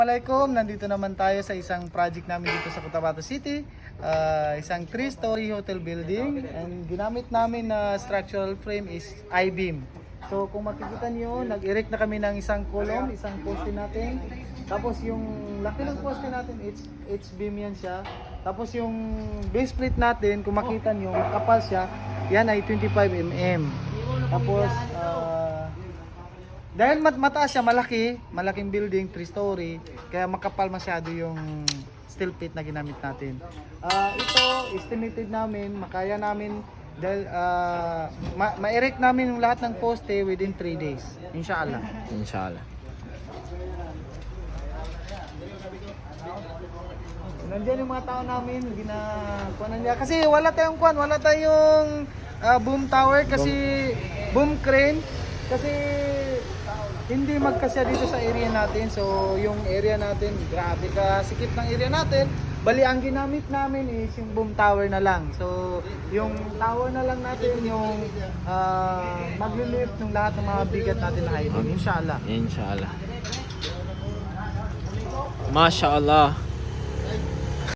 Assalamualaikum, nandito naman tayo sa isang project namin dito sa Cotabato City. Isang 3-story hotel building, and ginamit namin na structural frame is I-beam. So kung makikita nyo, nag-erect na kami ng isang column, isang poste natin. Tapos yung laki ng poste natin, H-beam yan siya. Tapos yung base plate natin, kung makita nyo, makapal siya, yan ay 25 mm. Tapos dahil mataas siya, malaking building, 3-story, kaya makapal masyado yung steel plate na ginamit natin. Ito, estimated namin, makaya namin, dahil ma-erect namin yung lahat ng poste within 3 days, inshallah. Inshallah. Nandiyan yung mga tao namin, ginakuanan niya. Kasi wala tayong boom tower, kasi boom crane, kasi hindi magkasya dito sa area natin. So yung area natin, grabe ka sikip ng area natin. Bali ang ginamit namin is yung boom tower na lang. So yung tower na lang natin yung maglilift ng lahat ng mga bigat natin na item, inshallah. Inshallah. Mashallah.